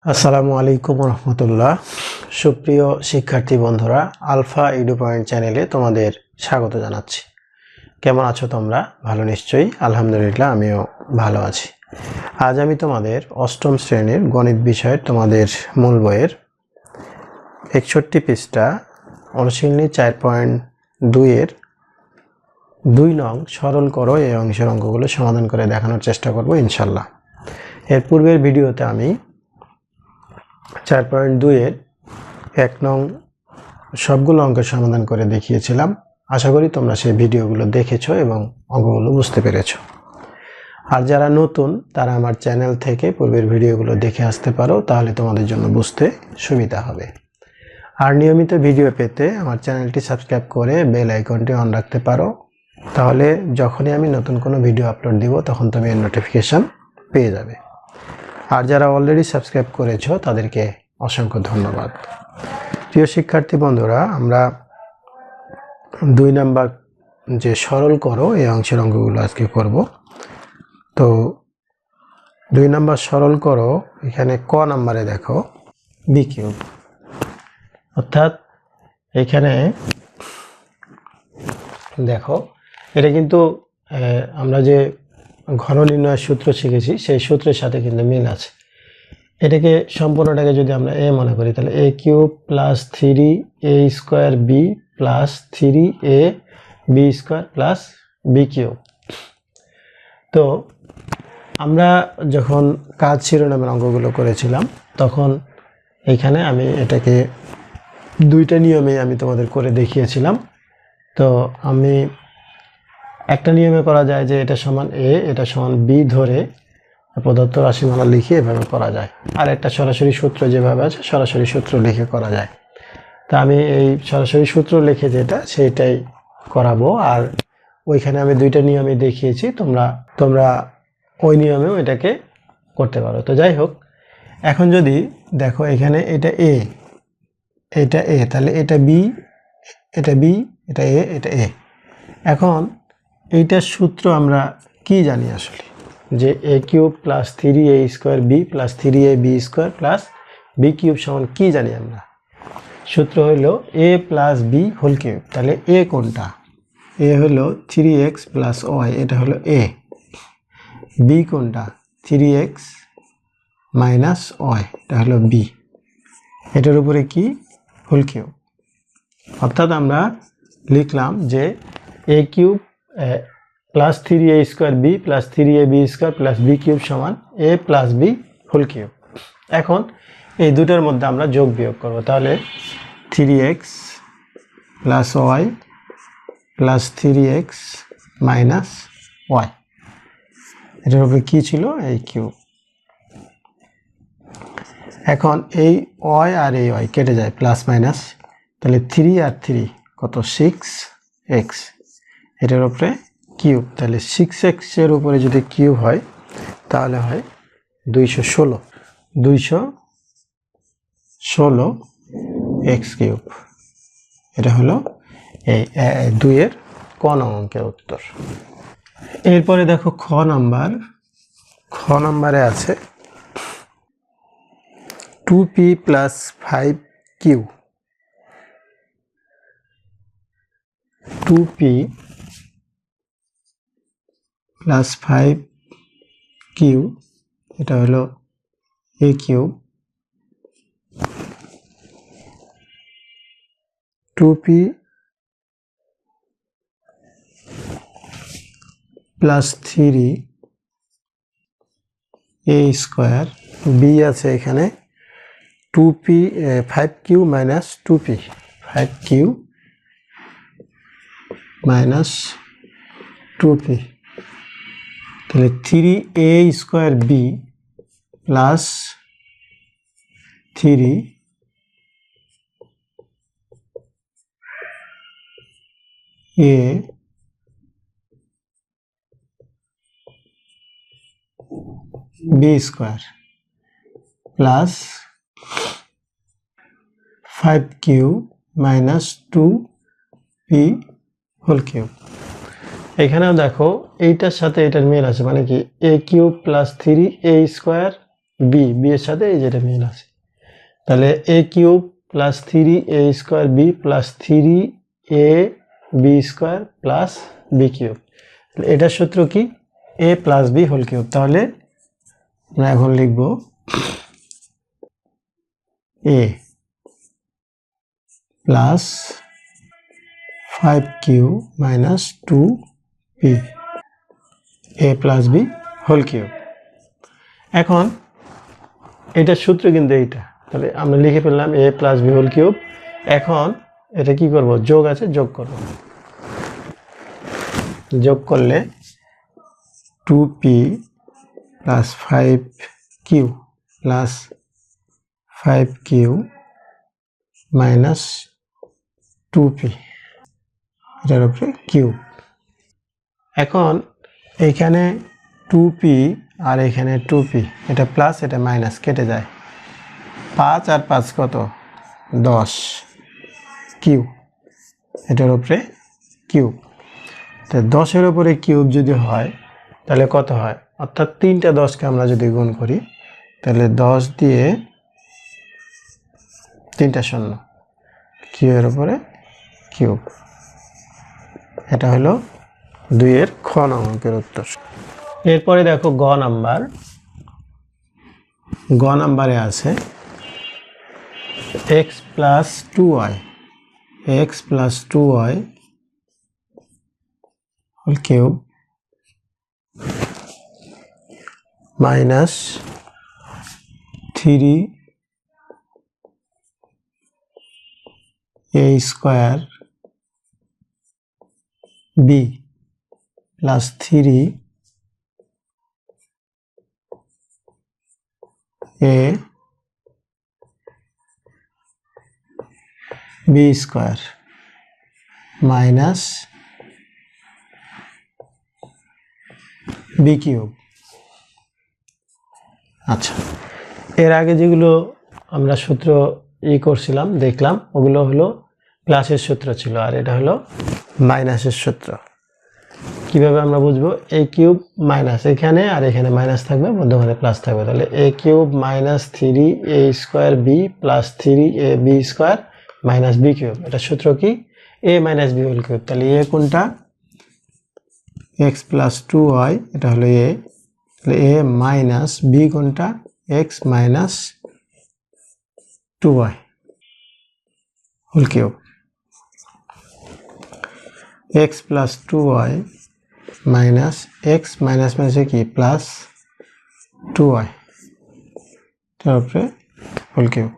আসসালামু আলাইকুম রহমতুল্লাহ। সুপ্রিয় শিক্ষার্থী বন্ধুরা, আলফা এডু পয়েন্ট চ্যানেলে তোমাদের স্বাগত জানাচ্ছি। কেমন আছো তোমরা? ভালো নিশ্চয়ই। আলহামদুলিল্লাহ, আমিও ভালো আছি। আজ আমি তোমাদের অষ্টম শ্রেণীর গণিত বিষয়ের তোমাদের মূল বইয়ের 61 পৃষ্ঠা অনুশীলনী 4.2-এর 2 নং সরল করো এই অংশের অঙ্কগুলো সমাধান করে দেখানোর চেষ্টা করব ইনশাল্লাহ। এর পূর্বের ভিডিওতে আমি 4.2-এর 1 নং সবগুলো অঙ্কের সমাধান করে দেখিয়েছিলাম। আশা করি তোমরা সেই ভিডিওগুলো দেখেছো এবং অঙ্কগুলো বুঝতে পেরেছো। আর যারা নতুন তারা আমার চ্যানেল থেকে পূর্বের ভিডিওগুলো দেখে আসতে পারো, তাহলে তোমাদের জন্য বুঝতে সুবিধা হবে। আর নিয়মিত ভিডিও পেতে আমার চ্যানেলটি সাবস্ক্রাইব করে বেল আইকনটি অন রাখতে পারো, তাহলে যখনই আমি নতুন কোনো ভিডিও আপলোড দিব তখন তুমি এর নোটিফিকেশান পেয়ে যাবে। আর যারা অলরেডি সাবস্ক্রাইব করেছো তাদেরকে অসংখ্য ধন্যবাদ। প্রিয় শিক্ষার্থী বন্ধুরা, আমরা 2 নাম্বার যে সরল করো এই অংশের অঙ্কগুলো আজকে করব। তো 2 নাম্বার সরল করো, এখানে ক নাম্বারে দেখো বি কিউব, অর্থাৎ এখানে দেখো এটা কিন্তু আমরা যে ঘন নির্ণয়ের সূত্র শিখেছি সেই সূত্রের সাথে কিন্তু মিল আছে। এটাকে সম্পূর্ণটাকে যদি আমরা এ মনে করি, তাহলে A cube plus 3a square B plus 3a B square plus B cube. তো আমরা যখন কাজ শিরোনামের অঙ্কগুলো করেছিলাম তখন এইখানে আমি এটাকে 2টা নিয়মে আমি তোমাদের করে দেখিয়েছিলাম। তো আমি একটা নিয়মে করা যায় যে এটা সমান এ, এটা সমান বি ধরে প্রদত্ত রাশিমালা লিখে এভাবে করা যায়। আর একটা সরাসরি সূত্র যেভাবে আছে সরাসরি সূত্র লিখে করা যায়। তা আমি এই সরাসরি সূত্র লিখে যেটা সেইটাই করাবো। আর ওইখানে আমি 2টা নিয়মে দেখিয়েছি, তোমরা ওই নিয়মেও এটাকে করতে পারো। তো যাই হোক, এখন যদি দেখো এখানে এটা এ, এটা এ, তাহলে এটা বি, এটা বি, এটা এ, এটা এ। এখন এইটার সূত্র আমরা কি জানি আসলে, যে A cube plus 3a square B plus 3a B square plus B cube সমান কি জানি আমরা? সূত্র হলো A plus B whole cube. তাহলে এ কোনটা? এ হলো 3x প্লাস ওয়াই, এটা হলো এ। বি কোনটা? 3x মাইনাস ওয়াই, এটা হলো বি। এটার উপরে কি? Whole cube. অর্থাৎ আমরা লিখলাম যে A cube plus 3a square B plus 3a B square plus B cube সমান A plus B whole cube. এখন এই দুটোর মধ্যে আমরা যোগ বিয়োগ করব। তাহলে 3x plus Y plus 3x minus Y, এটার উপরে কী ছিল? এই কিউব। এখন এই ওয়াই আর এই ওয়াই কেটে যায়, প্লাস মাইনাস, তাহলে 3 আর 3 কত? 6x, এটার উপরে কিউব। তাহলে 6x এর উপরে যদি কিউব হয় তাহলে হয় 216 x কিউব। এটা হলো এই 2-এর ক নং অঙ্কের উত্তর। এরপরে দেখো খ নাম্বারে আছে 2p plus 5q, 2p plus 5q, এটা হলো a cube. 2p plus 3a square, B আছে এখানে 2p 5q minus 2p, 5q minus 2p, তাহলে 3a square B plus 3 a B square plus 5q minus 2p whole cube. এখানেও দেখো এইটার সাথে এটার মিল আছে, মানে কি? A cube plus 3a square B, B এর সাথে এই যেটা মিল আছে, তাহলে A cube plus 3a² B plus 3ab² plus B cube. এটার সূত্র কি? a plus B whole cube. তাহলে আমরা এখন লিখব a plus 5q minus 2p, a plus B whole cube. এখন এটার সূত্র কিন্তু এইটা, তাহলে আমরা লিখে ফেললাম a plus B whole cube. এখন এটা কি করব? যোগ আছে, যোগ করব। যোগ করলে 2p plus 5q plus 5q minus 2p, এটার উপরে কিউব। এখন এইখানে 2p আর এখানে 2p, এটা প্লাস এটা মাইনাস কেটে যায়, 5 আর 5 কত? 10 কিউব, এটার উপরে কিউব। তো 10-এর উপরে কিউব যদি হয় তাহলে কত হয়? অর্থাৎ 3টা 10কে আমরা যদি গুণ করি তাহলে 10 দিয়ে 3টা শূন্য, কিউবের উপরে কিউব। এটা হলো 2-এর খ অঙ্কের উত্তর। এরপরে দেখো গ নাম্বার। গ নাম্বারে আছে x plus 2y, x plus 2y whole cube minus 3a² b plus 3ab² minus B cube. আচ্ছা, এর আগে যেগুলো আমরা সূত্র করছিলাম দেখলাম, ওগুলো হলো প্লাসের সূত্র ছিল, আর এটা হলো মাইনাসের সূত্র। কিভাবে আমরা বুঝবো? a কিউব মাইনাস, এখানে আর এখানে মাইনাস থাকবে, মধ্যখানে প্লাস থাকবে, তাহলে a cube minus 3a² b plus 3ab² minus B cube. এটা সূত্র কি? a minus B whole cube. তাহলে a কোনটা? x প্লাস 2y, এটা হলো a, তাহলে a মাইনাস বি কোনটা? x minus 2y whole cube. x plus 2y minus x minus মাইনাসে কি প্লাস 2y, তারপরে হোল কিউব।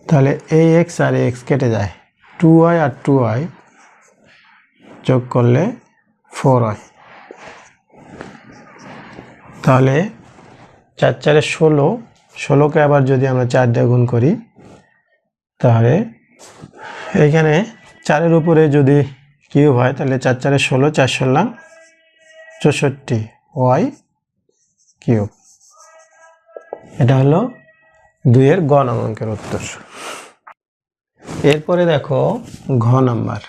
তাহলে এই x আর x কেটে যায়, 2y আর 2y যোগ করলে 4y। তাহলে 4 4 16, 16কে আবার যদি আমরা 4 দিয়ে গুণ করি তাহলে এইখানে 4-এর উপরে যদি কিউব হয় তাহলে 4 4 16, 4 16 64 y কিউব। এটা হলো 2-এর গ অঙ্কের উত্তর। এরপরে দেখো ঘ নাম্বার।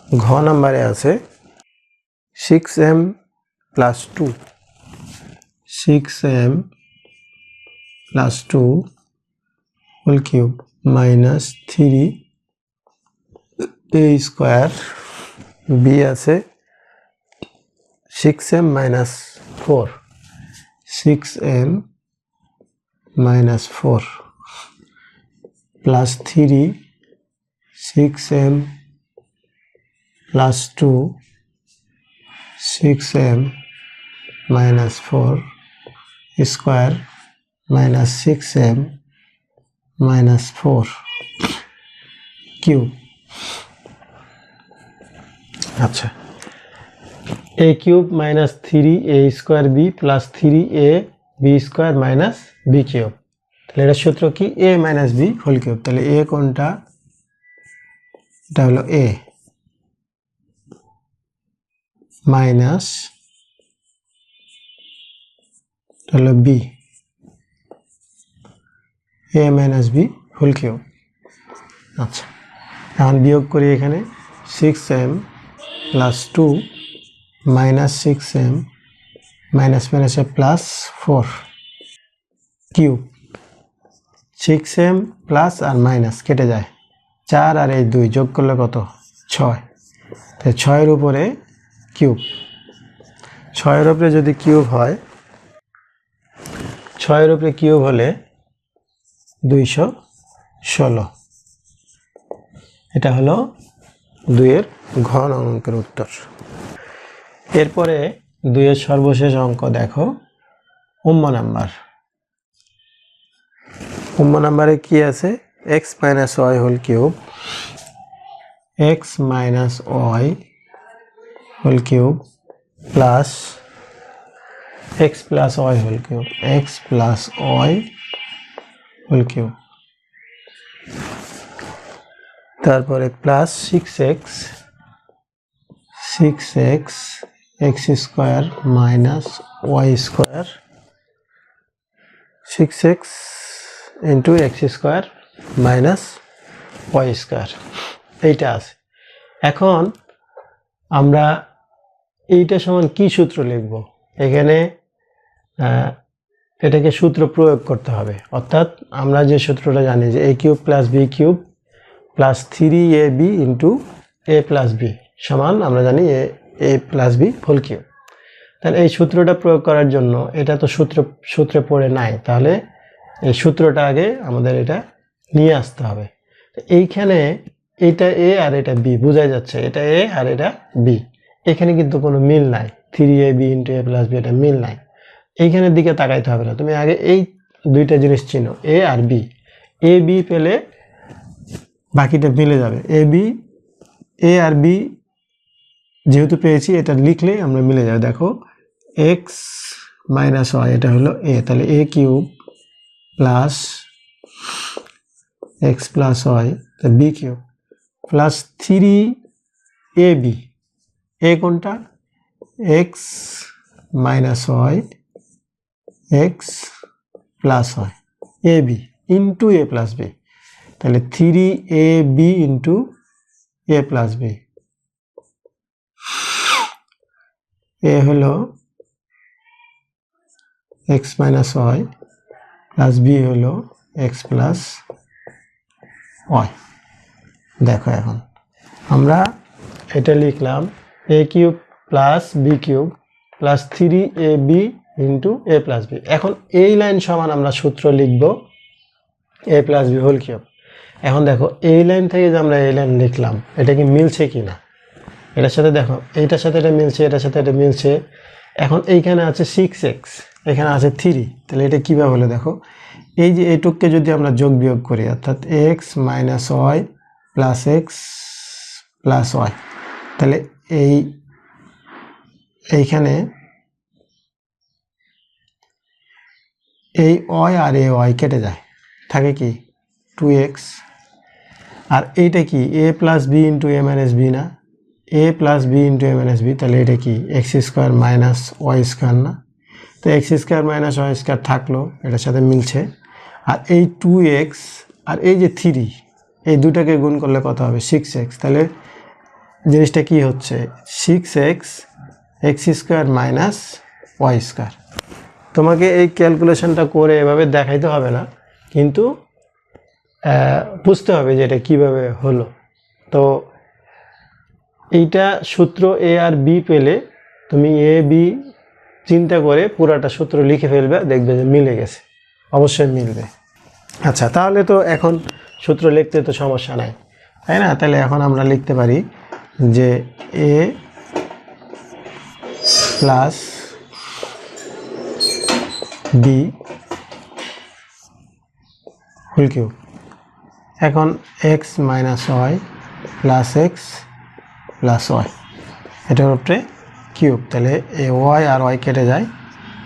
ঘ নাম্বারে আছে 6m plus 2, 6m plus 2 whole cube minus 3a² b আছে 6m minus 4, 6m minus 4 plus 3 6m plus 2 6m minus 4 square minus 6m minus 4 cube. আচ্ছা, a cube minus 3a² b plus 3ab² minus B cube. তাহলে এটার সূত্র কি? a minus B whole cube. তাহলে a কোনটা? এটা হলো a মাইনাস হলো b, a minus B whole cube. আচ্ছা, এখন বিয়োগ করি, এখানে 6m plus 2 minus 6m minus মাইনাসে প্লাস 4 কিউব 6m প্লাস আর মাইনাস কেটে যায় 4 আর এই 2 যোগ করলে কত 6 তাই 6 এর উপরে কিউব 6 এর উপরে যদি কিউব হয় 6 এর উপরে কিউব হলে 216 এটা হলো 2 এর ঘন অঙ্কের উত্তর। এরপরে 2 এর সর্বশেষ অঙ্ক দেখো উম্ম নাম্বারে কি আছে x minus y whole cube x minus y whole cube plus x plus y whole cube x plus y whole cube তারপরে plus 6x x square minus y square 6x into x square minus y square এইটা আছে। এখন আমরা এইটা সমান কি সূত্র লিখব এখানে এটাকে সূত্র প্রয়োগ করতে হবে অর্থাৎ আমরা যে সূত্রটা জানি যে a cube plus b cube plus 3ab into a plus b সমান আমরা জানি a plus b whole cube. তাহলে এই সূত্রটা প্রয়োগ করার জন্য এটা তো সূত্রে পড়ে নাই তাহলে এই সূত্রটা আগে আমাদের এটা নিয়ে আসতে হবে। এইখানে এটা a আর এটা b বোঝাই যাচ্ছে এটা a আর এটা b এখানে কিন্তু কোনো মিল নাই 3ab into a plus b এটা মিল নাই এইখানের দিকে তাকাইতে হবে না তুমি আগে এই দুইটা জিনিস চিনো a R b a b পেলে বাকিটা মিলে যাবে a আর b যেহেতু পেয়েছি এটা লিখলে আমরা মিলে যাবে। দেখো x মাইনাস y এটা হলো a তাহলে a cube plus x plus y b cube plus 3ab a কোনটা x minus y x plus y ab into a plus b তাহলে 3ab into a plus b a হলো x minus y plus b হলো x plus y। দেখো এখন আমরা এটা লিখলাম a cube plus b cube plus 3ab into a plus b। এখন এই লাইন সমান আমরা সূত্র লিখব a plus b whole cube. এখন দেখো এই লাইন থেকে যে আমরা এই লাইন লিখলাম এটা কি মিলছে কিনা এটার সাথে দেখো এইটার সাথে এটা মিলছে এটার সাথে এটা মিলছে। এখন এইখানে আছে 6x এখানে আছে 3 তাহলে এটা কিভাবে হলো দেখো এই যে এইটুককে যদি আমরা যোগ বিয়োগ করি অর্থাৎ x minus y plus x plus y তাহলে এইখানে এই y আর এই y কেটে যায় থাকে কি 2x আর এইটা কি a plus b into a minus b না a plus b into a minus b তাহলে এটা কি x square minus y square না তো x square minus y square থাকলো এটার সাথে মিলছে আর এই 2x আর এই যে 3 এই দুটাকে গুণ করলে কত হবে 6x তাহলে জিনিসটা কি হচ্ছে 6x x square minus y square. তোমাকে এই ক্যালকুলেশনটা করে এভাবে দেখাইতে হবে না কিন্তু বুঝতে হবে যে এটা কিভাবে হলো। তো এইটা সূত্র a আর b পেলে তুমি a b চিন্তা করে পুরাটা সূত্র লিখে ফেলবে দেখবে যে মিলে গেছে অবশ্যই মিলবে। আচ্ছা তাহলে তো এখন সূত্র লিখতে তো সমস্যা নাই তাই না তাহলে এখন আমরা লিখতে পারি যে a plus b whole cube এখন x minus y plus x plus y এটার উপরে কিউব তাহলে এ y আর y কেটে যায়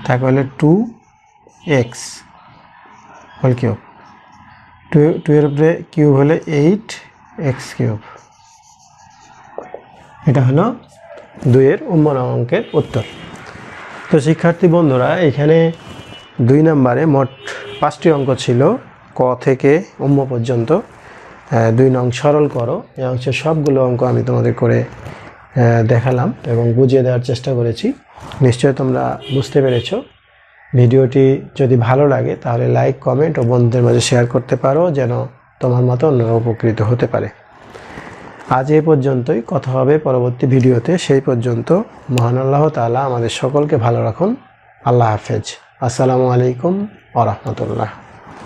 থাকে হলে 2x হোল কিউব 2 এর উপরে কিউব হলে 8x কিউব। এটা হলো 2 এর উম্মন অঙ্কের উত্তর। তো শিক্ষার্থী বন্ধুরা এখানে 2 নম্বরে মোট 5টি অঙ্ক ছিল ক থেকে উম্ম পর্যন্ত। 2 নং সরল করো এই অংশের সবগুলো অঙ্ক আমি তোমাদের করে দেখালাম এবং বুঝিয়ে দেওয়ার চেষ্টা করেছি। নিশ্চয়ই তোমরা বুঝতে পেরেছো। ভিডিওটি যদি ভালো লাগে তাহলে লাইক, কমেন্ট ও বন্ধুদের মাঝে শেয়ার করতে পারো, যেন তোমার মতো অন্যরা উপকৃত হতে পারে। আজ এই পর্যন্তই, কথা হবে পরবর্তী ভিডিওতে। সেই পর্যন্ত মহান আল্লাহ তাআলা আমাদের সকলকে ভালো রাখুন। আল্লাহ হাফেজ। আসসালামু আলাইকুম ওয়া রাহমাতুল্লাহ।